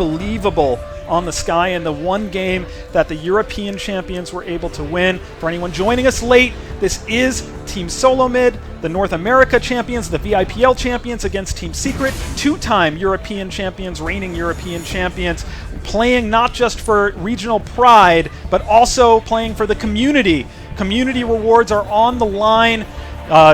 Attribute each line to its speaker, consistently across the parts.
Speaker 1: Unbelievable on the Sky in the one game that the European champions were able to win. For anyone joining us late, this is Team Solo Mid, the North America champions, the VIPL champions against Team Secret, two-time European champions, reigning European champions, playing not just for regional pride, but also playing for the community. Community rewards are on the line.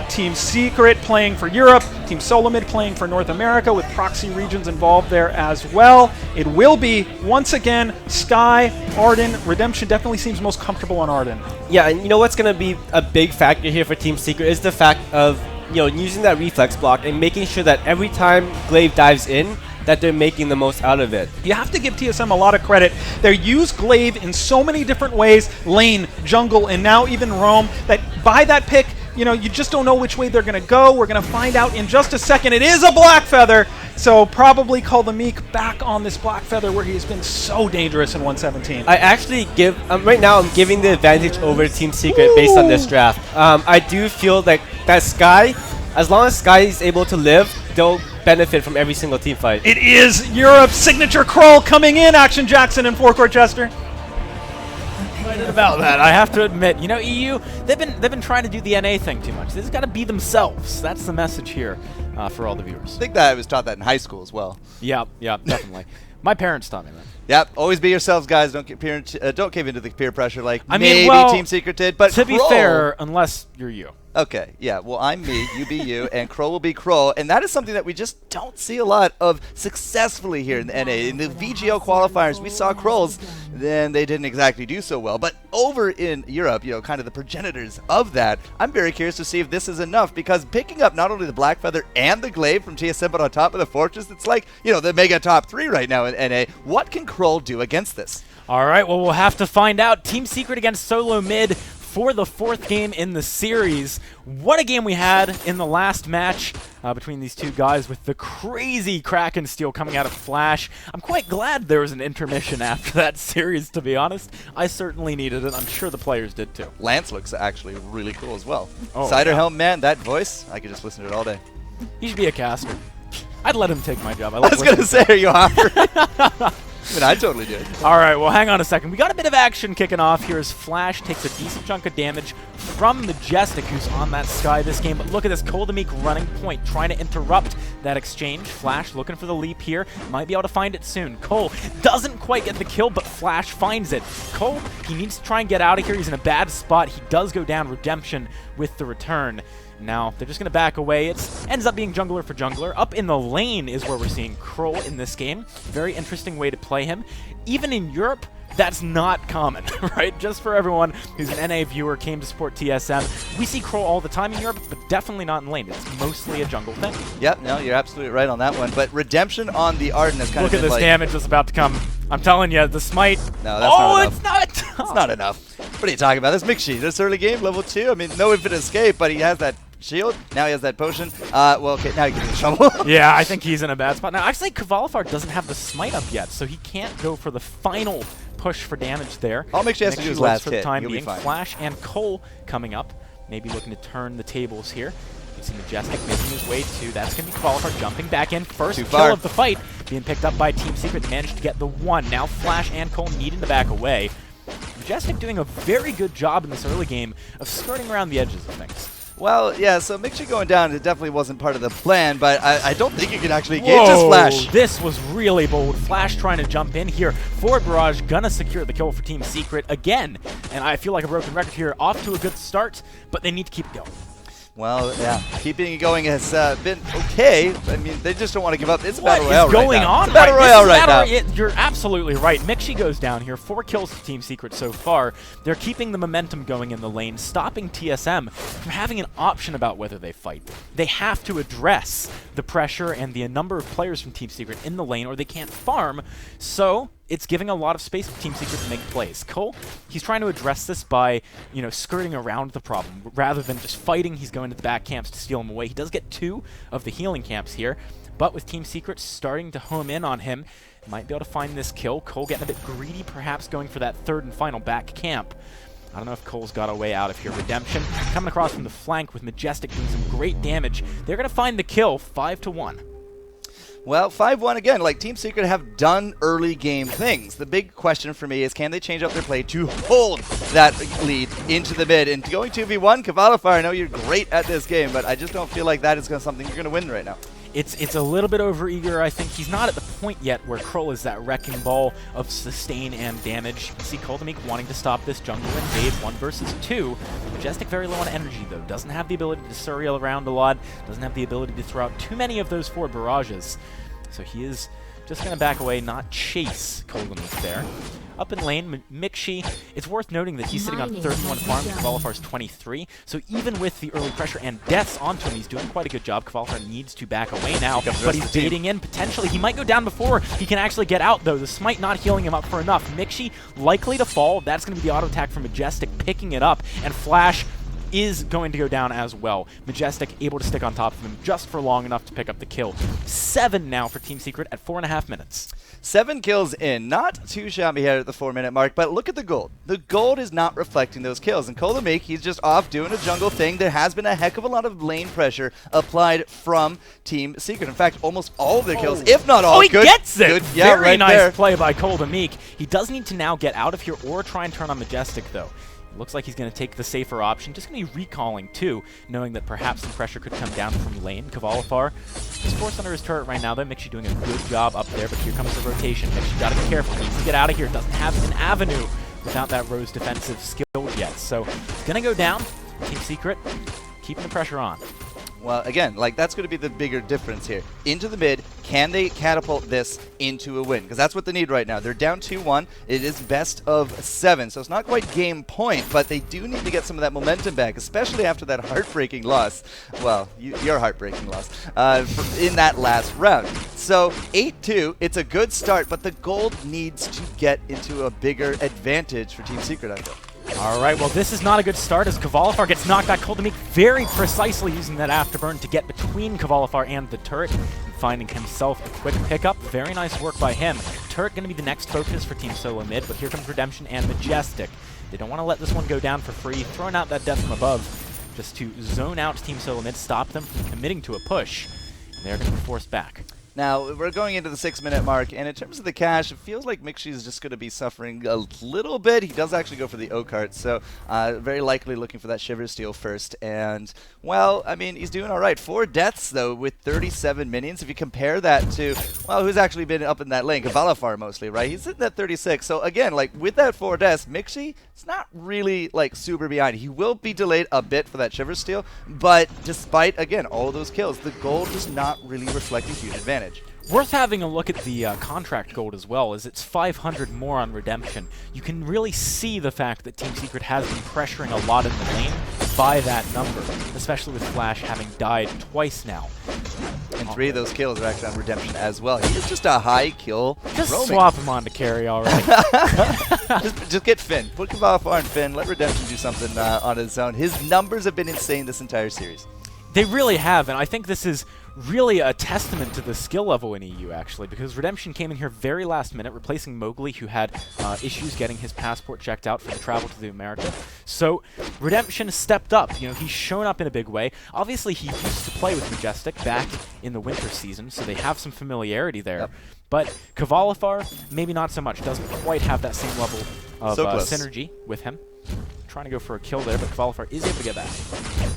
Speaker 1: Team Secret playing for Europe, Team Solomid playing for North America with proxy regions involved there as well. It will be, once again, Sky, Arden. Redemption definitely seems most comfortable on Arden.
Speaker 2: Yeah, and you know what's going to be a big factor here for Team Secret is the fact of using that reflex block and making sure that every time Glaive dives in, that they're making the most out of it.
Speaker 1: You have to give TSM a lot of credit. They use Glaive in so many different ways, lane, jungle, and now even roam, that by that pick, you just don't know which way they're going to go. We're going to find out in just a second. It is a Black Feather, so probably call the Meek back on this Black Feather where he has been so dangerous in 117.
Speaker 2: I actually give, right now I'm giving the advantage over Team Secret based on this draft. I do feel like that Sky, as long as Sky is able to live, they'll benefit from every single team fight.
Speaker 1: It is Europe's signature crawl coming in, Action Jackson and Forecourt Chester.
Speaker 3: About that, I have to admit, EU, they've been trying to do the NA thing too much. They've got to be themselves. That's the message here for all the viewers.
Speaker 4: I think that I was taught that in high school as well.
Speaker 3: Yeah, definitely. My parents taught me that.
Speaker 4: Yep, always be yourselves, guys. Don't cave into the peer pressure like
Speaker 3: well,
Speaker 4: Team Secret did. But
Speaker 3: to be fair, unless you're you.
Speaker 4: Okay, yeah, well, I'm me, you be you, and Kroll will be Kroll, and that is something that we just don't see a lot of successfully here in the NA. In the VGL qualifiers, we saw Krolls, then they didn't exactly do so well. But over in Europe, kind of the progenitors of that, I'm very curious to see if this is enough, because picking up not only the Black Feather and the Glaive from TSM, but on top of the Fortress, it's like, the mega top 3 right now in NA. What can Kroll do against this?
Speaker 3: All right, well, we'll have to find out. Team Secret against Solo Mid for the 4th game in the series. What a game we had in the last match between these two guys with the crazy Kraken steal coming out of Flash. I'm quite glad there was an intermission after that series, to be honest. I certainly needed it. I'm sure the players did too.
Speaker 4: Lance looks actually really cool as well.
Speaker 3: Oh,
Speaker 4: Cider
Speaker 3: yeah.
Speaker 4: Helm, man, that voice, I could just listen to it all day.
Speaker 3: He should be a caster. I'd let him take my job.
Speaker 4: I was going to say, are you offering? I totally did.
Speaker 3: All right, well, hang on a second. We got a bit of action kicking off here as Flash takes a decent chunk of damage from Majestic, who's on that Sky this game. But look at this, Cole Meek running point, trying to interrupt that exchange. Flash looking for the leap here. Might be able to find it soon. Cole doesn't quite get the kill, but Flash finds it. Cole, he needs to try and get out of here. He's in a bad spot. He does go down. Redemption with the return. Now, they're just going to back away. It ends up being jungler for jungler. Up in the lane is where we're seeing Kroll in this game. Very interesting way to play him. Even in Europe, that's not common, right? Just for everyone who's an NA viewer, came to support TSM. We see Kroll all the time in Europe, but definitely not in lane. It's mostly a jungle thing.
Speaker 4: Yep, no, you're absolutely right on that one. But Redemption on the Arden has kind
Speaker 3: Look
Speaker 4: of
Speaker 3: at this damage that's about to come. I'm telling you, the smite.
Speaker 4: No, that's not enough.
Speaker 3: It's not.
Speaker 4: It's not enough. What are you talking about? This Mixi, this early game, level 2. I mean, no infinite escape, but he has that shield. Now he has that potion. Well, okay, now he gets in trouble.
Speaker 3: Yeah, I think he's in a bad spot. Now, actually, Kvalifar doesn't have the smite up yet, so he can't go for the final push for damage there.
Speaker 4: All Mixi has to do is last hit.
Speaker 3: Time
Speaker 4: He'll
Speaker 3: being.
Speaker 4: be fine.
Speaker 3: Flash and Cole coming up, maybe looking to turn the tables here. You see Majestic making his way to, that's going to be Kvalifar jumping back in. First kill of the fight being picked up by Team Secret. Managed to get the 1. Now Flash and Cole needing to back away. Majestic doing a very good job in this early game of skirting around the edges of things.
Speaker 4: Well, yeah, so Mixi going down, it definitely wasn't part of the plan, but I don't think you can actually engage this Flash.
Speaker 3: This was really bold. Flash trying to jump in here for Barrage, gonna secure the kill for Team Secret again. And I feel like a broken record here, off to a good start, but they need to keep it going.
Speaker 4: Well, yeah, keeping it going has been okay. I mean, they just don't want to give up. It's a battle royale
Speaker 3: right now.
Speaker 4: It's a battle royale right now.
Speaker 3: You're absolutely right. Mixi goes down here. 4 kills to Team Secret so far. They're keeping the momentum going in the lane, stopping TSM from having an option about whether they fight. They have to address the pressure and the number of players from Team Secret in the lane, or they can't farm. So it's giving a lot of space for Team Secret to make plays. Cole, he's trying to address this by, skirting around the problem. Rather than just fighting, he's going to the back camps to steal him away. He does get 2 of the healing camps here, but with Team Secret starting to home in on him, might be able to find this kill. Cole getting a bit greedy, perhaps going for that 3rd and final back camp. I don't know if Cole's got a way out of here. Redemption coming across from the flank with Majestic doing some great damage. They're going to find the kill, 5-1.
Speaker 4: Well, 5-1 again. Like, Team Secret have done early game things. The big question for me is, can they change up their play to hold that lead into the mid? And going 2v1, Cavalifar, I know you're great at this game, but I just don't feel like that is something you're going to win right now.
Speaker 3: It's a little bit overeager. I think he's not at the point yet where Kroll is that wrecking ball of sustain and damage. You can see Koldamik wanting to stop this jungle invade 1 versus 2. Majestic very low on energy though. Doesn't have the ability to surreal around a lot. Doesn't have the ability to throw out too many of those 4 barrages. So he is just going to back away, not chase Koldamik there. Up in lane, Mixi, it's worth noting that he's sitting on 31 farms, Kvalifar's 23, so even with the early pressure and deaths onto him, he's doing quite a good job. Kvalifar needs to back away now, but he's baiting in potentially. He might go down before he can actually get out, though. The smite not healing him up for enough. Mixi likely to fall. That's going to be the auto attack from Majestic, picking it up, and Flash is going to go down as well. Majestic able to stick on top of him just for long enough to pick up the kill. 7 now for Team Secret at 4.5 minutes.
Speaker 4: 7 kills in, not too shabby here at the 4-minute mark, but look at the gold. The gold is not reflecting those kills, and Koldamik, he's just off doing a jungle thing. There has been a heck of a lot of lane pressure applied from Team Secret. In fact, almost all of their kills, if not all,
Speaker 3: he gets it!
Speaker 4: Yeah,
Speaker 3: Very
Speaker 4: right
Speaker 3: nice
Speaker 4: there.
Speaker 3: play by Koldamik. He does need to now get out of here or try and turn on Majestic, though. Looks like he's going to take the safer option. Just going to be recalling, too, knowing that perhaps some pressure could come down from lane. Cavalifar is forced under his turret right now, though. Mixi doing a good job up there, but here comes the rotation. Mixi got to be careful. He needs to get out of here. Doesn't have an avenue without that Rose defensive skill yet. So it's going to go down. Team Secret keeping the pressure on.
Speaker 4: Well, again, like, that's going to be the bigger difference here. Into the mid, can they catapult this into a win? Because that's what they need right now. They're down 2-1. It is best of 7, so it's not quite game point, but they do need to get some of that momentum back, especially after that heartbreaking loss. Well, your heartbreaking loss in that last round. So 8-2, it's a good start, but the gold needs to get into a bigger advantage for Team Secret, I feel.
Speaker 3: All right, well, this is not a good start as Cavalifar gets knocked back. Koldamik very precisely using that afterburn to get between Cavalifar and the turret and finding himself a quick pickup. Very nice work by him. Turret going to be the next focus for Team Solo Mid, but here comes Redemption and Majestic. They don't want to let this one go down for free, throwing out that death from above just to zone out Team Solo Mid, stop them from committing to a push. And they're going to be forced back.
Speaker 4: Now, we're going into the 6-minute mark, and in terms of the cash, it feels like Mixi is just going to be suffering a little bit. He does actually go for the O-Cart, so very likely looking for that Shiver Steel first. And, well, I mean, he's doing all right. 4 deaths, though, with 37 minions. If you compare that to, well, who's actually been up in that lane? Cavalifar mostly, right? He's sitting at 36. So, again, like, with that 4 deaths, Mixi, it's not really, like, super behind. He will be delayed a bit for that Shiver Steel, but despite, again, all those kills, the gold does not really reflect a huge advantage.
Speaker 3: Worth having a look at the contract gold as well, as it's 500 more on Redemption. You can really see the fact that Team Secret has been pressuring a lot in the lane by that number, especially with Flash having died twice now.
Speaker 4: And 3 of those kills are actually on Redemption as well. He is just a high kill.
Speaker 3: Just
Speaker 4: roaming.
Speaker 3: swap him on to carry already.
Speaker 4: just get Finn. Put Cavalifar and Finn. Let Redemption do something on his own. His numbers have been insane this entire series.
Speaker 3: They really have, and I think this is really a testament to the skill level in EU, actually, because Redemption came in here very last minute, replacing Mowgli, who had issues getting his passport checked out for the travel to the America. So Redemption stepped up. You know, he's shown up in a big way. Obviously, he used to play with Majestic back in the winter season, so they have some familiarity there. Yep. But Cavalifar, maybe not so much. Doesn't quite have that same level of synergy with him. Trying to go for a kill there, but Cavalifar is able to get back.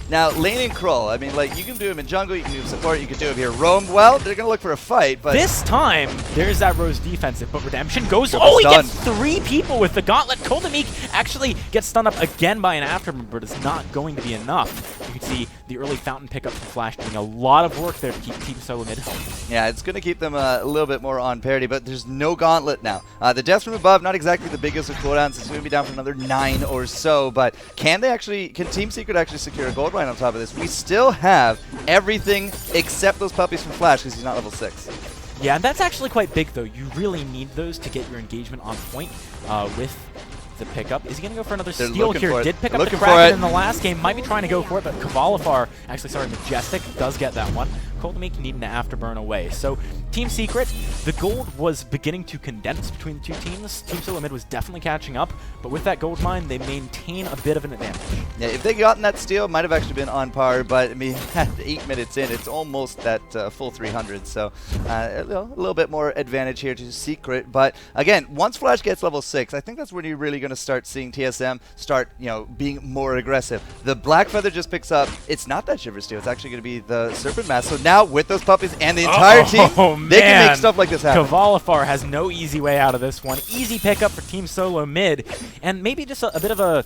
Speaker 4: Now, lane and Kroll, I mean, like, you can do him in jungle, you can do him support, you can do him here roam. Well, they're going to look for a fight, but...
Speaker 3: This time, there's that Rose defensive, but Redemption goes... Oh, he gets 3 people with the gauntlet. Koldamik actually gets stunned up again by an afterburn, but it's not going to be enough. You can see the early fountain pickup from Flash doing a lot of work there to keep Team Solo Mid home.
Speaker 4: Yeah, it's going to keep them a little bit more on parity, but there's no gauntlet now. The deaths from above, not exactly the biggest of cooldowns. It's going to be down for another 9 or so, but can Team Secret actually secure a gold line on top of this? We still have everything except those puppies from Flash because he's not level 6.
Speaker 3: Yeah, and that's actually quite big, though. You really need those to get your engagement on point with the pickup. Is he going to go for another steal here? Did pick up the Kraken in the last game. Might be trying to go for it, but Cavalifar, actually, sorry, Majestic does get that one. Coldmeek needing to afterburn away. So Team Secret, the gold was beginning to condense between the two teams. Team Solo Mid was definitely catching up, but with that gold mine, they maintain a bit of an advantage.
Speaker 4: Yeah, if they gotten that steal, it might have actually been on par, but I mean, 8 minutes in, it's almost that full 300, so a little bit more advantage here to Secret. But again, once Flash gets level 6, I think that's when you're really going to start seeing TSM start, being more aggressive. The Black Feather just picks up. It's not that Shiver Steel. It's actually going to be the Serpent Mask. So now with those puppies and the entire team, they can make stuff like this happen.
Speaker 3: Kvalifar has no easy way out of this one. Easy pickup for Team Solo Mid, and maybe just a bit of a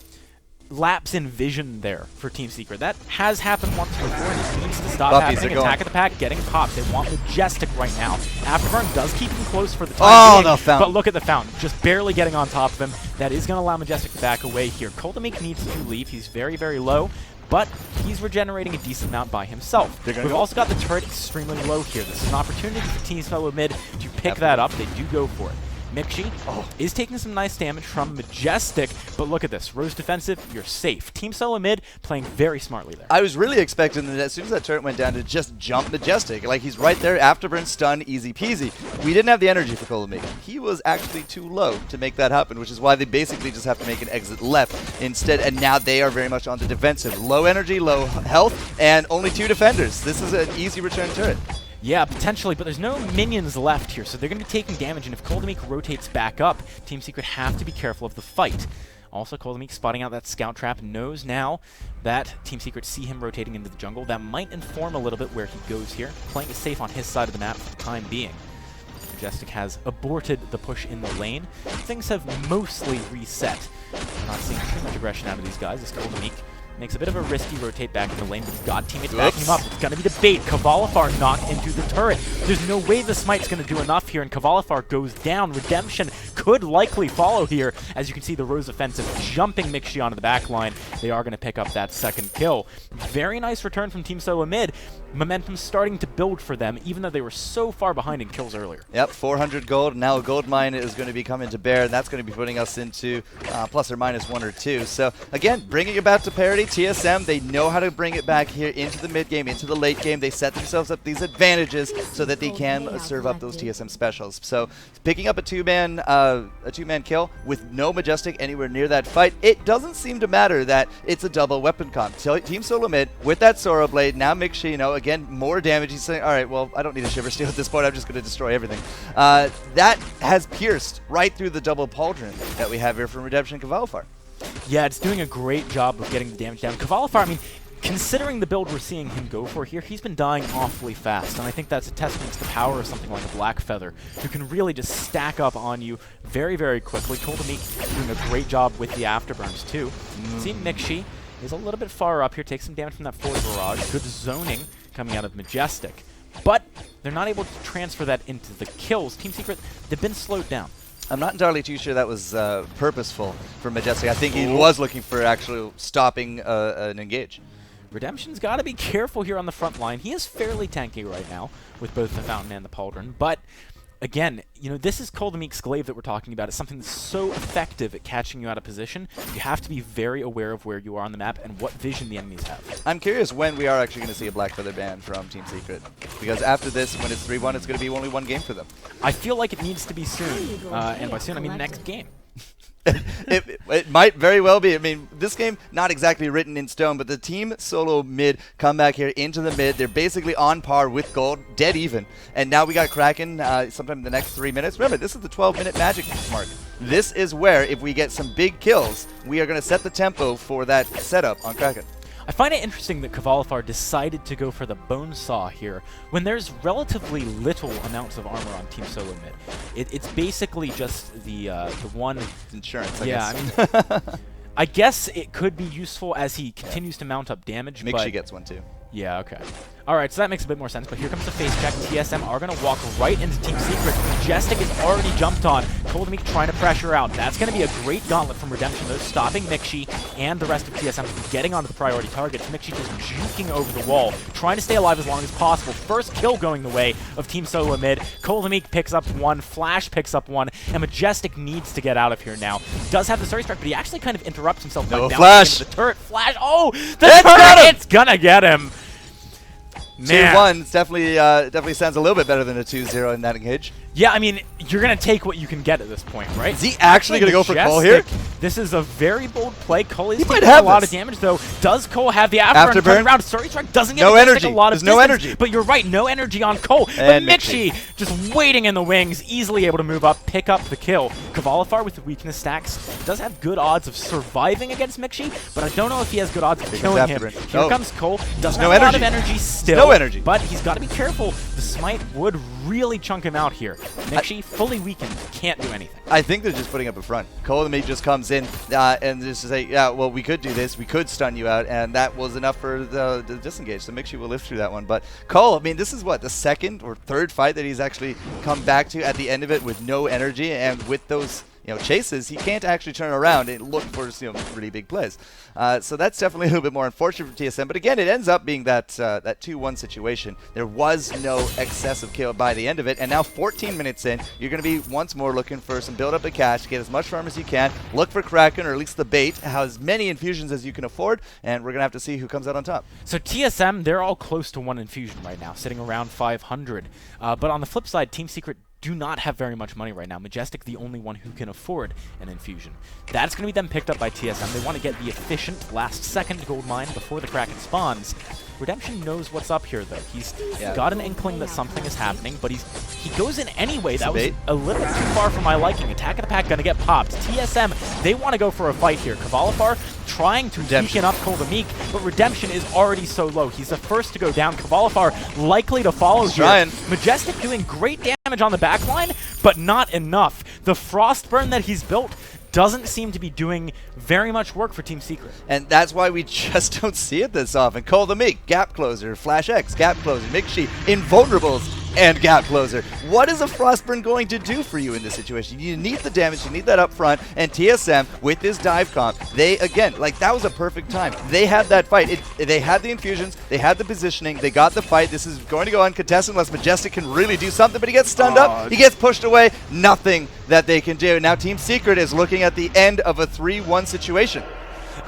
Speaker 3: lapse in vision there for Team Secret. That has happened once before, and it needs to stop happening. Attack at the pack, getting popped. They want Majestic right now. Afterburn does keep him close for the time being, but look at the Fountain. Just barely getting on top of him. That is going to allow Majestic to back away here. Coldmeek needs to leave. He's very, very low, but he's regenerating a decent amount by himself. We've also got the turret extremely low here. This is an opportunity for Team Solo Mid to pick that up. They do go for it. Mixi is taking some nice damage from Majestic, but look at this. Rose defensive, you're safe. Team Solo Mid playing very smartly there.
Speaker 4: I was really expecting that as soon as that turret went down to just jump Majestic. Like, he's right there, afterburn, stun, easy peasy. We didn't have the energy for Coldmeek. He was actually too low to make that happen, which is why they basically just have to make an exit left instead, and now they are very much on the defensive. Low energy, low health, and only 2 defenders. This is an easy return turret.
Speaker 3: Yeah, potentially, but there's no minions left here, so they're going to be taking damage, and if Coldmeek rotates back up, Team Secret have to be careful of the fight. Also, Coldmeek spotting out that scout trap, knows now that Team Secret see him rotating into the jungle. That might inform a little bit where he goes here, playing it safe on his side of the map for the time being. Majestic has aborted the push in the lane. Things have mostly reset. I'm not seeing too much aggression out of these guys as Coldmeek makes a bit of a risky rotate back in the lane, but he's got teammates backing him up. It's going to be the bait. Kvalifar knocked into the turret. There's no way the smite's going to do enough here, and Kvalifar goes down. Redemption could likely follow here. As you can see, the Rose offensive jumping Mixi onto the back line. They are going to pick up that second kill. Very nice return from Team Solo Mid. Momentum starting to build for them, even though they were so far behind in kills earlier.
Speaker 4: Yep, 400 gold. Now a gold mine is going to be coming to bear, and that's going to be putting us into plus or minus 1 or 2. So again, bringing it back to parity. TSM, they know how to bring it back here into the mid game, into the late game. They set themselves up these advantages so that they can serve up those TSM specials. So picking up a two-man kill with no Majestic anywhere near that fight, it doesn't seem to matter that it's a double weapon comp. Team Solo Mid with that Sora Blade, now Mixi, again, more damage. He's saying, all right, well, I don't need a Shiver Steel at this point. I'm just going to destroy everything. That has pierced right through the double pauldron that we have here from Redemption and Kvalifar.
Speaker 3: Yeah, it's doing a great job of getting the damage down. Kvalifar, I mean, considering the build we're seeing him go for here, he's been dying awfully fast, and I think that's a testament to the power of something like a Black Feather, who can really just stack up on you very, very quickly. Coldmeek doing a great job with the afterburns, too. See, Mixi is a little bit far up here, takes some damage from that forward barrage. Good zoning coming out of Majestic, but they're not able to transfer that into the kills. Team Secret, they've been slowed down.
Speaker 4: I'm not entirely too sure that was purposeful for Majestic. I think he was looking for actually stopping an engage.
Speaker 3: Redemption's got to be careful here on the front line. He is fairly tanky right now with both the Fountain and the Pauldron, but again, this is Coldmeek's glaive that we're talking about. It's something that's so effective at catching you out of position. You have to be very aware of where you are on the map and what vision the enemies have.
Speaker 4: I'm curious when we are actually going to see a Black Feather ban from Team Secret, because after this, when it's 3-1, it's going to be only 1 game for them.
Speaker 3: I feel like it needs to be soon, and by soon I mean next game.
Speaker 4: It might very well be. I mean, this game, not exactly written in stone, but the Team Solo Mid come back here into the mid. They're basically on par with gold, dead even. And now we got Kraken sometime in the next 3 minutes. Remember, this is the 12-minute magic mark. This is where, if we get some big kills, we are going to set the tempo for that setup on Kraken.
Speaker 3: I find it interesting that Kvalifar decided to go for the Bone Saw here when there's relatively little amounts of armor on Team Solo Mid. It's basically just the one
Speaker 4: insurance.
Speaker 3: I mean, I guess it could be useful as he continues to mount up damage.
Speaker 4: Mixi gets one too.
Speaker 3: Yeah, okay. All right, so that makes a bit more sense, but here comes the face check. TSM are going to walk right into Team Secret. Majestic is already jumped on. Coldmeek trying to pressure out. That's going to be a great gauntlet from Redemption, though, stopping Mixi and the rest of TSM from getting onto the priority targets. Mixi just juking over the wall, trying to stay alive as long as possible. First kill going the way of Team Solo Mid. Coldmeek picks up 1, Flash picks up 1, and Majestic needs to get out of here now. Does have the Surrey Strike, but he actually kind of interrupts himself by bouncing into the turret. Flash, oh, the turret, it's going to get him. Man.
Speaker 4: 2-1 definitely sounds a little bit better than a 2-0 in that engage.
Speaker 3: Yeah, I mean, you're going to take what you can get at this point, right?
Speaker 4: Is he actually going to go for Cole here?
Speaker 3: This is a very bold play. Cole is
Speaker 4: He might
Speaker 3: taking
Speaker 4: have
Speaker 3: a lot
Speaker 4: this.
Speaker 3: of damage, though. Does Cole have the afterburn
Speaker 4: Afterburn?
Speaker 3: coming around? Surrey Strike doesn't get
Speaker 4: No
Speaker 3: to
Speaker 4: energy.
Speaker 3: take a lot of
Speaker 4: There's no
Speaker 3: distance,
Speaker 4: energy.
Speaker 3: But you're right, no energy on Cole.
Speaker 4: And
Speaker 3: But Mixi just waiting in the wings, easily able to move up, pick up the kill. Kvalifar with the weakness stacks does have good odds of surviving against Mixi, but I don't know if he has good odds of killing him.
Speaker 4: afterburn.
Speaker 3: Here
Speaker 4: Oh.
Speaker 3: comes Cole. Doesn't
Speaker 4: no
Speaker 3: have a lot of
Speaker 4: energy.
Speaker 3: energy still.
Speaker 4: No energy.
Speaker 3: But he's got to be careful. The smite would really chunk him out here. Mixi, fully weakened, can't do anything.
Speaker 4: I think they're just putting up a front. Cole the Meek just comes in and just say, yeah, well, we could do this. We could stun you out, and that was enough for the disengage. So Mixi will live through that one. But Cole, I mean, this is what, the second or third fight that he's actually come back to at the end of it with no energy, and with those chases, he can't actually turn around and look for really big plays. So that's definitely a little bit more unfortunate for TSM. But again, it ends up being that 2-1 situation. There was no excessive kill by the end of it, and now 14 minutes in, you're going to be once more looking for some build up of cash, get as much farm as you can, look for Kraken, or at least the bait, have as many infusions as you can afford, and we're going to have to see who comes out on top.
Speaker 3: So TSM, they're all close to 1 infusion right now, sitting around 500. But on the flip side, Team Secret do not have very much money right now. Majestic, the only one who can afford an infusion. That's going to be then picked up by TSM. They want to get the efficient last-second gold mine before the Kraken spawns. Redemption knows what's up here, though. He's got an inkling that something is happening, but he goes in anyway. That was a little too far for my liking. Attack of the Pack going to get popped. TSM, they want to go for a fight here. Kvalifar trying to weaken up Cole the Meek, but Redemption is already so low. He's the first to go down. Kvalifar likely to follow here.
Speaker 4: Trying.
Speaker 3: Majestic doing great damage on the backline, but not enough. The Frostburn that he's built doesn't seem to be doing very much work for Team Secret.
Speaker 4: And that's why we just don't see it this often. Cole the Meek, gap closer. Flash X, gap closer. Mixi, invulnerables, and gap closer. What is a Frostburn going to do for you in this situation? You need the damage, you need that up front, and TSM, with this dive comp, they, again, like, that was a perfect time. They had that fight. They had the infusions, they had the positioning, they got the fight. This is going to go uncontested unless Majestic can really do something, but he gets stunned up, he gets pushed away, nothing that they can do. Now Team Secret is looking at the end of a 3-1 situation.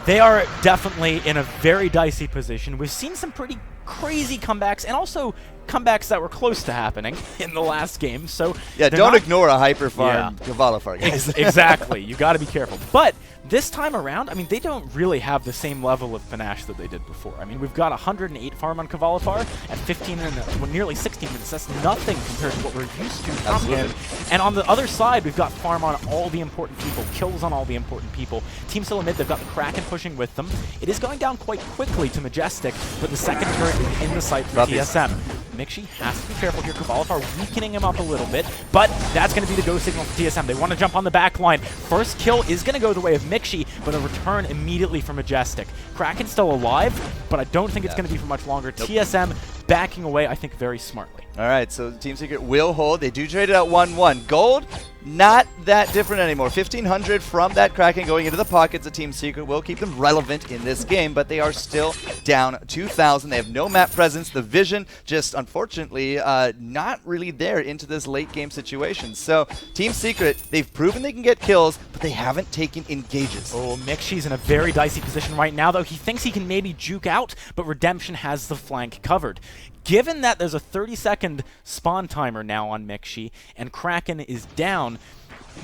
Speaker 3: They are definitely in a very dicey position. We've seen some pretty crazy comebacks, and also comebacks that were close to happening in the last game. So
Speaker 4: yeah, don't ignore a hyper farm Kvalifar, guys.
Speaker 3: Exactly. You got to be careful. But this time around, I mean, they don't really have the same level of panache that they did before. I mean, we've got 108 farm on Kvalifar at 15 and nearly 16 minutes. That's nothing compared to what we're used to from him. And on the other side, we've got farm on all the important people, kills on all the important people. Team Solo mid, they've got the Kraken pushing with them. It is going down quite quickly to Majestic, but the second turret is in the sight for TSM. Mixi has to be careful here. Kvalifar weakening him up a little bit, but that's going to be the go signal for TSM. They want to jump on the back line. First kill is going to go the way of Mixi, but a return immediately for Majestic. Kraken's still alive, but I don't think it's going to be for much longer. TSM backing away, I think, very smartly.
Speaker 4: All right, so Team Secret will hold. They do trade it at 1-1. Gold, not that different anymore. 1,500 from that Kraken going into the pockets of Team Secret will keep them relevant in this game, but they are still down 2,000. They have no map presence. The vision just, unfortunately, not really there into this late game situation. So Team Secret, they've proven they can get kills, but they haven't taken engages.
Speaker 3: Oh, Mixi's in a very dicey position right now, though. He thinks he can maybe juke out, but Redemption has the flank covered. Given that there's a 30-second spawn timer now on Mixi and Kraken is down,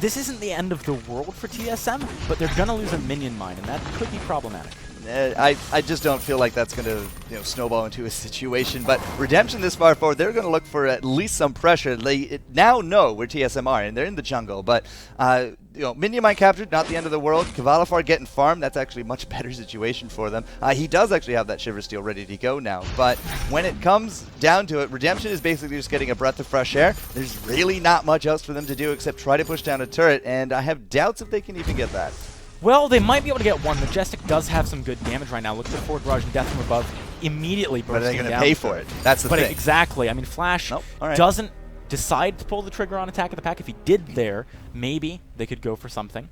Speaker 3: this isn't the end of the world for TSM, but they're going to lose a minion mine, and that could be problematic.
Speaker 4: I just don't feel like that's going to snowball into a situation. But Redemption this far forward, they're going to look for at least some pressure. They now know where TSM are, and they're in the jungle. But Minion mine captured, not the end of the world. Kvalifar getting farmed, that's actually a much better situation for them. He does actually have that Shiver Steel ready to go now. But when it comes down to it, Redemption is basically just getting a breath of fresh air. There's really not much else for them to do except try to push down a turret, and I have doubts if they can even get that.
Speaker 3: Well, they might be able to get one. Majestic does have some good damage right now. Look at the forward barrage and death from above immediately bursting down.
Speaker 4: But are they going to pay for it? That's the thing.
Speaker 3: Exactly. I mean, Flash doesn't decide to pull the trigger on Attack of the Pack. If he did there, maybe they could go for something.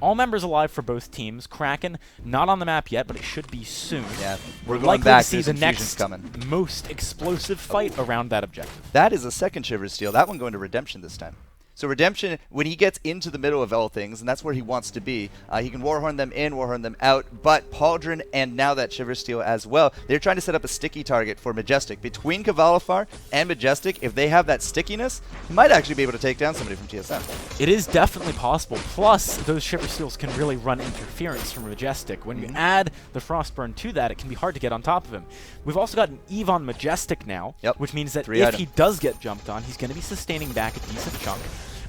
Speaker 3: All members alive for both teams. Kraken, not on the map yet, but it should be soon.
Speaker 4: Yeah, we're
Speaker 3: likely
Speaker 4: going back
Speaker 3: to see the next most explosive fight around that objective.
Speaker 4: That is a second Shiver Steel. That one going to Redemption this time. So Redemption, when he gets into the middle of all things, and that's where he wants to be, he can Warhorn them in, Warhorn them out, but Pauldron and now that Shiver Steel as well, they're trying to set up a sticky target for Majestic. Between Kvalifar and Majestic, if they have that stickiness, he might actually be able to take down somebody from TSM.
Speaker 3: It is definitely possible. Plus, those Shiver Steels can really run interference from Majestic. When you add the Frostburn to that, it can be hard to get on top of him. We've also got an Eve on Majestic now, which means that if he does get jumped on, he's going to be sustaining back a decent chunk.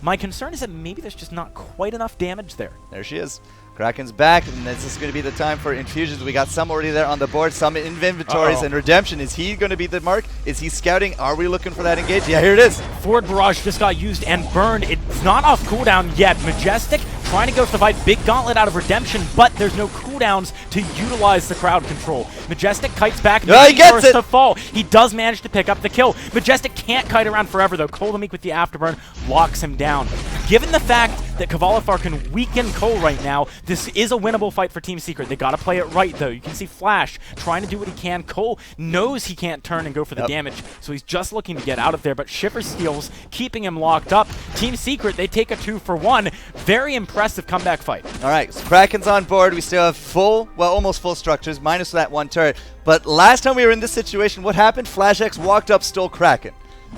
Speaker 3: My concern is that maybe there's just not quite enough damage there.
Speaker 4: There she is. Kraken's back, and this is going to be the time for infusions. We got some already there on the board, some in inventories, and Redemption. Is he going to be the mark? Is he scouting? Are we looking for that engage? Yeah, here it is.
Speaker 3: Forward Barrage just got used and burned. It's not off cooldown yet. Majestic trying to go for the fight. Big gauntlet out of Redemption, but there's no cooldowns to utilize the crowd control. Majestic kites back.
Speaker 4: No, he gets it.
Speaker 3: To fall. He does manage to pick up the kill. Majestic can't kite around forever, though. Cole the Meek with the afterburn locks him down. Given the fact that Kvalifar can weaken Cole right now, this is a winnable fight for Team Secret. They gotta play it right, though. You can see Flash trying to do what he can. Cole knows he can't turn and go for the damage, so he's just looking to get out of there, but Shiver Steel's keeping him locked up. Team Secret, they take a 2-for-1. Very impressive comeback fight.
Speaker 4: All right, so Kraken's on board. We still have full, well, almost full structures, minus that one turret. But last time we were in this situation, what happened? Flash X walked up, stole Kraken.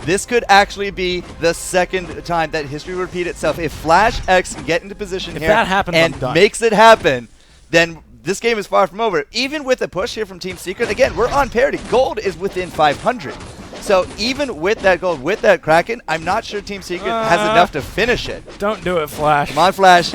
Speaker 4: This could actually be the second time that history will repeat itself. If Flash X can get into position here
Speaker 3: that happens,
Speaker 4: and makes it happen, then this game is far from over. Even with a push here from Team Secret, again, we're on parity. Gold is within 500. So even with that gold, with that Kraken, I'm not sure Team Secret has enough to finish it.
Speaker 3: Don't do it, Flash.
Speaker 4: Come on, Flash.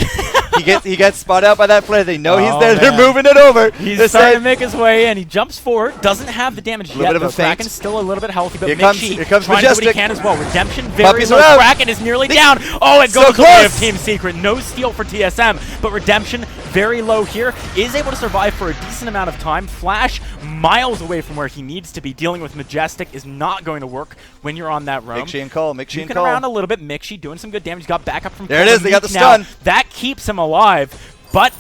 Speaker 4: he gets spotted out by that player. They know he's there.
Speaker 3: Man.
Speaker 4: They're moving it over.
Speaker 3: He's starting to make his way in. He jumps forward. Doesn't have the damage yet.
Speaker 4: Bit of a feint.
Speaker 3: Kraken's still a little bit healthy, but
Speaker 4: here
Speaker 3: trying
Speaker 4: comes
Speaker 3: to do
Speaker 4: Majestic.
Speaker 3: what he can as well. Redemption very
Speaker 4: Puppies
Speaker 3: low.
Speaker 4: around.
Speaker 3: Kraken is nearly down. Oh, it
Speaker 4: So
Speaker 3: goes the way of
Speaker 4: close.
Speaker 3: Team Secret. No steal for TSM, but Redemption very low here. Is able to survive for a decent amount of time. Flash miles away from where he needs to be. Dealing with Majestic is not going to work when you're on that roam.
Speaker 4: Mixie and Cole. Mixie and
Speaker 3: Juking
Speaker 4: Cole.
Speaker 3: around a little bit. Mixie doing some good damage. Got back up from
Speaker 4: There it is. They got the
Speaker 3: now.
Speaker 4: stun.
Speaker 3: That keeps him alive, but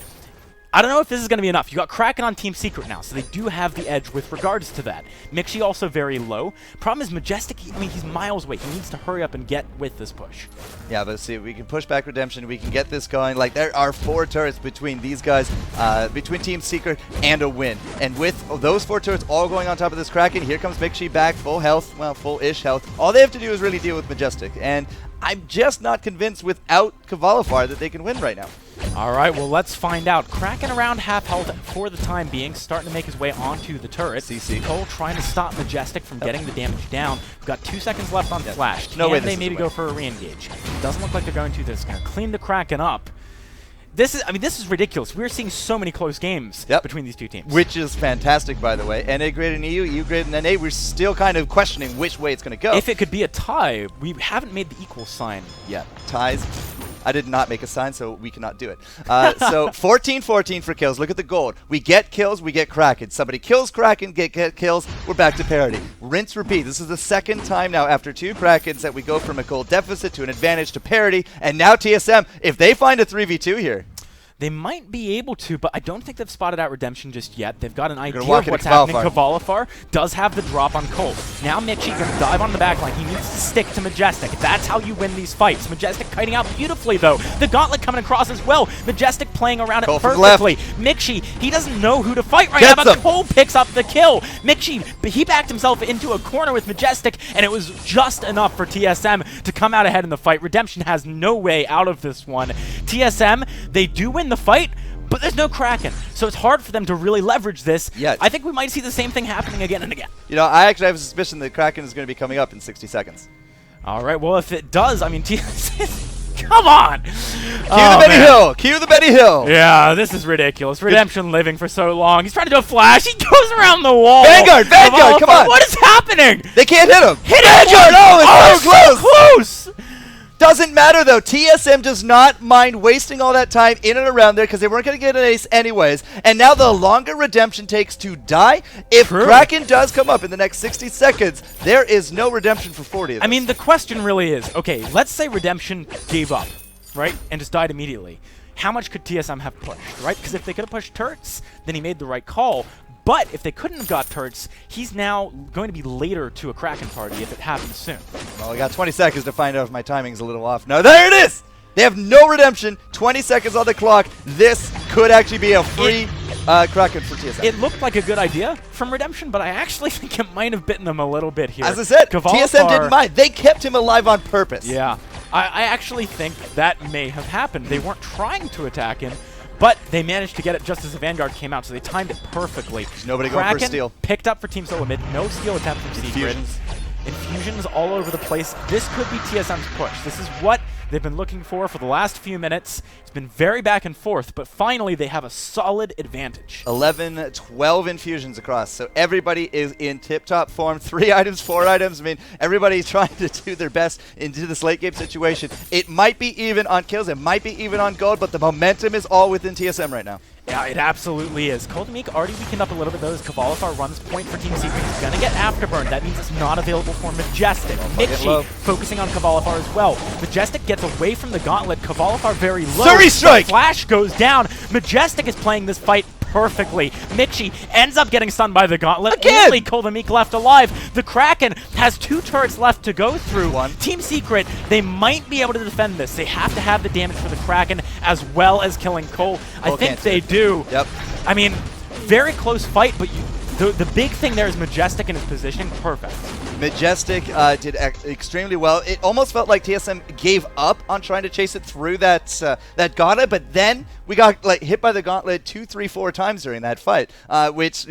Speaker 3: I don't know if this is going to be enough. You got Kraken on Team Secret now, so they do have the edge with regards to that. Mixie also very low. Problem is Majestic, I mean, he's miles away. He needs to hurry up and get with this push.
Speaker 4: Yeah, but see, we can push back Redemption. We can get this going. Like, there are 4 turrets between these guys, between Team Secret and a win. And with those 4 turrets all going on top of this Kraken, here comes Mixie back, full health, well, full-ish health. All they have to do is really deal with Majestic. And I'm just not convinced without Kvalifar that they can win right now.
Speaker 3: All right, well, let's find out. Kraken around half health for the time being, starting to make his way onto the turret.
Speaker 4: CC.
Speaker 3: Cole trying to stop Majestic from getting the damage down. We've got 2 seconds left on Flash. Can
Speaker 4: No way
Speaker 3: they
Speaker 4: this is
Speaker 3: maybe
Speaker 4: the way.
Speaker 3: go for a re-engage? Doesn't look like they're going to. They're just going to clean the Kraken up. This is ridiculous. We're seeing so many close games between these two teams.
Speaker 4: Which is fantastic, by the way. NA graded in EU, EU graded in NA. We're still kind of questioning which way it's going to go.
Speaker 3: If it could be a tie, we haven't made the equal sign yet.
Speaker 4: Ties. I did not make a sign, so we cannot do it. So 14-14 for kills. Look at the gold. We get kills, we get Kraken. Somebody kills Kraken, get kills, we're back to parity. Rinse, repeat. This is the second time now after 2 Krakens that we go from a gold deficit to an advantage to parity. And now TSM, if they find a 3v2 here.
Speaker 3: They might be able to, but I don't think they've spotted out Redemption just yet. They've got an idea
Speaker 4: walk
Speaker 3: of what's
Speaker 4: into
Speaker 3: happening. Kvalifar does have the drop on Cole. Now Mixie going to dive on the back line. He needs to stick to Majestic. That's how you win these fights. Majestic kiting out beautifully, though. The gauntlet coming across as well. Majestic playing around
Speaker 4: Cole
Speaker 3: it
Speaker 4: from the
Speaker 3: perfectly. Mixie, he doesn't know who to fight right
Speaker 4: Gets
Speaker 3: now, but
Speaker 4: him.
Speaker 3: Cole picks up the kill. Mixie, he backed himself into a corner with Majestic, and it was just enough for TSM to come out ahead in the fight. Redemption has no way out of this one. TSM, they do win the fight, but there's no Kraken, so it's hard for them to really leverage this.
Speaker 4: Yeah.
Speaker 3: I think we might see the same thing happening again and again.
Speaker 4: You know, I actually have a suspicion that Kraken is going to be coming up in 60 seconds.
Speaker 3: All right, well, if it does, I mean, come on!
Speaker 4: Cue the Betty Hill! Cue the Betty Hill!
Speaker 3: Yeah, this is ridiculous. Redemption living for so long. He's trying to do a flash. He goes around the wall.
Speaker 4: Vanguard! Vanguard! Come on!
Speaker 3: What is happening?
Speaker 4: They can't hit him!
Speaker 3: Hit
Speaker 4: Vanguard!
Speaker 3: it!
Speaker 4: Oh, it's so close!
Speaker 3: So close!
Speaker 4: Doesn't matter, though. TSM does not mind wasting all that time in and around there because they weren't going to get an ace anyways. And now the longer Redemption takes to die, if Kraken does come up in the next 60 seconds, there is no Redemption for 40 of
Speaker 3: I
Speaker 4: this.
Speaker 3: mean, the question really is, okay, let's say Redemption gave up, right, and just died immediately. How much could TSM have pushed, right? Because if they could have pushed turrets, then he made the right call. But if they couldn't have got turrets, he's now going to be later to a Kraken party if it happens soon.
Speaker 4: Well, we got 20 seconds to find out if my timing's a little off. No, there it is! They have no redemption. 20 seconds on the clock. This could actually be a free Kraken for TSM.
Speaker 3: It looked like a good idea from Redemption, but I actually think it might have bitten them a little bit here.
Speaker 4: As I said,
Speaker 3: Kvalifar,
Speaker 4: TSM didn't mind. They kept him alive on purpose.
Speaker 3: Yeah. I actually think that may have happened. They weren't trying to attack him, but they managed to get it just as the Vanguard came out, so they timed it perfectly.
Speaker 4: There's nobody going for steal.
Speaker 3: Picked up for Team Solo Mid. No steal attempt from Secret. Infusions all over the place. This could be TSM's push. This is what they've been looking for the last few minutes. It's been very back and forth, but finally they have a solid advantage.
Speaker 4: 11, 12 infusions across, so everybody is in tip-top form. 3 items, 4 items. I mean, everybody's trying to do their best into this late-game situation. It might be even on kills, it might be even on gold, but the momentum is all within TSM right now.
Speaker 3: Yeah, it absolutely is. Coldmeek already weakened up a little bit though as Kvalifar runs point for Team Secret. He's going to get Afterburn. That means it's not available for Majestic. Mitchie focusing on Kvalifar as well. Majestic gets away from the gauntlet. Kvalifar very low.
Speaker 4: Surrey strike!
Speaker 3: Flash goes down. Majestic is playing this fight perfectly. Mitchie ends up getting stunned by the gauntlet.
Speaker 4: Again!
Speaker 3: Only Coldmeek left alive. The Kraken has 2 turrets left to go through. Team Secret, they might be able to defend this. They have to have the damage for the Kraken as well as killing Cole. I think they do.
Speaker 4: Yep.
Speaker 3: I mean, very close fight, but the big thing there is Majestic in his positioning. Perfect.
Speaker 4: Majestic did extremely well. It almost felt like TSM gave up on trying to chase it through that gauntlet, but then we got like hit by the gauntlet 2, 3, 4 times during that fight, which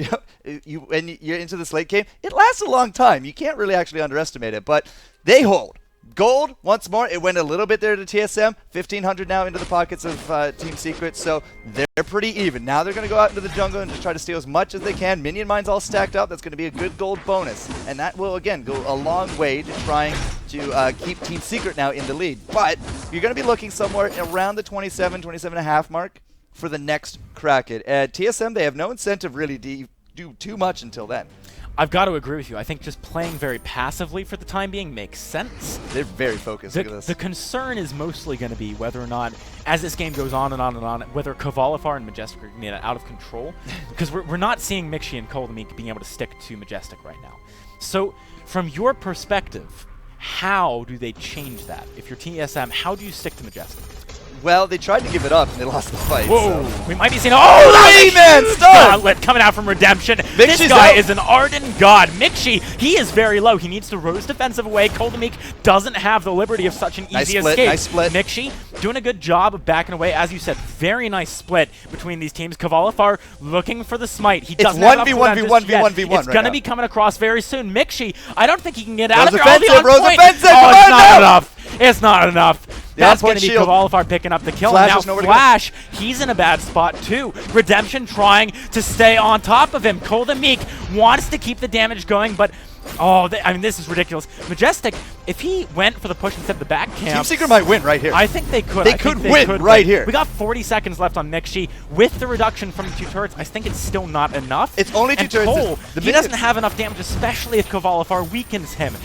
Speaker 4: when you're into this late game, it lasts a long time. You can't really actually underestimate it, but they hold. Gold, once more, it went a little bit there to TSM. 1,500 now into the pockets of Team Secret, so they're pretty even. Now they're going to go out into the jungle and just try to steal as much as they can. Minion mines all stacked up. That's going to be a good gold bonus, and that will, again, go a long way to trying to keep Team Secret now in the lead. But you're going to be looking somewhere around the 27, 27.5 mark for the next Kraken. At TSM, they have no incentive really to do too much until then.
Speaker 3: I've got to agree with you. I think just playing very passively for the time being makes sense.
Speaker 4: They're very focused. Look at this.
Speaker 3: The concern is mostly going to be whether or not, as this game goes on and on and on, whether Kvalifar and Majestic are getting out of control. Because we're not seeing Mixie and Coldmeek being able to stick to Majestic right now. So, from your perspective, how do they change that? If you're TSM, how do you stick to Majestic?
Speaker 4: Well, they tried to give it up and they lost the fight.
Speaker 3: Whoa! So. We might be seeing
Speaker 4: man
Speaker 3: gauntlet coming out from Redemption. This guy is an ardent god. Mixie, he is very low. He needs to rose defensive away. Coldmeek doesn't have the liberty of such an easy escape.
Speaker 4: Nice split.
Speaker 3: Mixie doing a good job of backing away. As you said, very nice split between these teams. Kvalifar looking for the smite. He doesn't have enough cooldown just yet. It's going to be coming across very soon. Mixie, I don't think he can get out of here. It's not enough. It's not enough. That's going to be Kvalifar picking up the kill. And now Flash, he's in a bad spot too. Redemption trying to stay on top of him. Coldmeek wants to keep the damage going, but I mean, this is ridiculous. Majestic, if he went for the push instead of the back camp,
Speaker 4: Team Secret might win right here.
Speaker 3: I think they could.
Speaker 4: They could win right here.
Speaker 3: We got 40 seconds left on Mixie. With the reduction from the 2 turrets, I think it's still not enough.
Speaker 4: It's only 2 turrets.
Speaker 3: Cole, he doesn't have enough damage, especially if Kvalifar weakens him.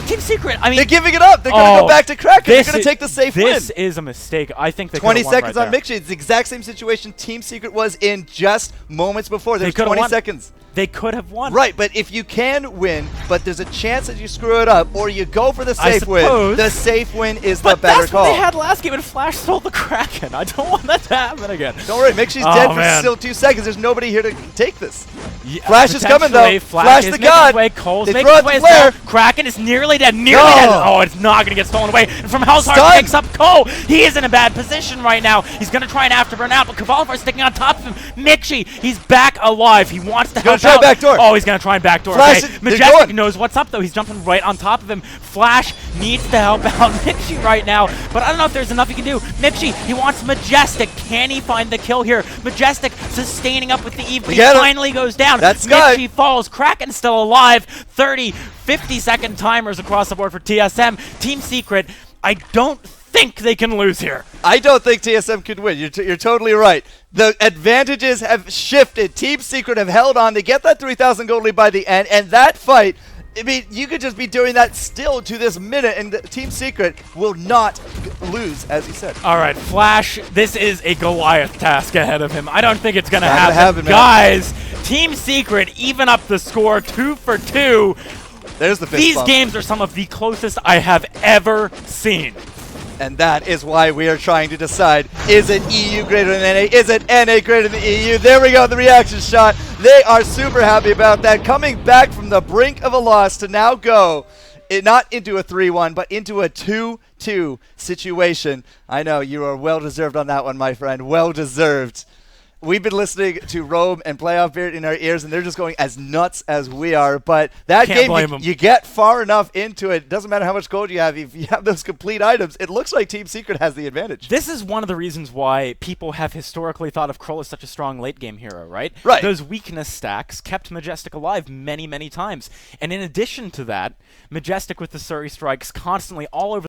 Speaker 3: Team Secret, I mean...
Speaker 4: They're giving it up. They're going to go back to Kraken. They're going to take the safe win.
Speaker 3: This is a mistake. I think they
Speaker 4: 20 seconds on Mixie. It's the exact same situation Team Secret was in just moments before. There's 20 seconds.
Speaker 3: They could have won.
Speaker 4: Right, but if you can win, but there's a chance that you screw it up, or you go for the safe win, the safe win is the better call.
Speaker 3: But that's what they had last game, and Flash stole the Kraken. I don't want that to happen again.
Speaker 4: Don't worry, Mixie's dead for still 2 seconds. There's nobody here to take this. Yeah, Flash is coming, though. Flash the god.
Speaker 3: Cole's making his way as Kraken is nearly dead. Nearly dead. Oh, it's not going to get stolen away. And from Hell's Heart picks up Cole. He is in a bad position right now. He's going to try and afterburn out, but Kvalifar sticking on top of him. Mixie, he's back alive. He wants to help out.
Speaker 4: Backdoor.
Speaker 3: Oh, he's going to try and backdoor.
Speaker 4: Flash,
Speaker 3: okay. Majestic knows what's up, though. He's jumping right on top of him. Flash needs to help out Mixie right now, but I don't know if there's enough he can do. Mixie, he wants Majestic. Can he find the kill here? Majestic sustaining up with the Eve. He finally goes down. Mixie falls. Kraken still alive. 30, 50-second timers across the board for TSM. Team Secret, I don't think they can lose here.
Speaker 4: I don't think TSM could win. You're totally right. The advantages have shifted. Team Secret have held on. They get that 3,000 gold lead by the end, and that fight I mean, you could just be doing that still to this minute, and Team Secret will not lose, as you said.
Speaker 3: All right, Flash, this is a Goliath task ahead of him. I don't think it's going to
Speaker 4: Not gonna
Speaker 3: happen.
Speaker 4: happen, man.
Speaker 3: Guys, Team Secret even up the score 2 for 2.
Speaker 4: There's the fist
Speaker 3: These
Speaker 4: bump.
Speaker 3: games are some of the closest I have ever seen.
Speaker 4: And that is why we are trying to decide, is it EU greater than NA? Is it NA greater than EU? There we go, the reaction shot. They are super happy about that. Coming back from the brink of a loss to now go, not into a 3-1, but into a 2-2 situation. I know, you are well-deserved on that one, my friend. Well-deserved. We've been listening to Rome and Playoff Beard in our ears, and they're just going as nuts as we are. But that
Speaker 3: Can't blame
Speaker 4: game,
Speaker 3: 'em.
Speaker 4: you get far enough into it. Doesn't matter how much gold you have. If you have those complete items, it looks like Team Secret has the advantage.
Speaker 3: This is one of the reasons why people have historically thought of Kroll as such a strong late-game hero, right?
Speaker 4: Right.
Speaker 3: Those weakness stacks kept Majestic alive many, many times. And in addition to that, Majestic with the Surrey strikes constantly all over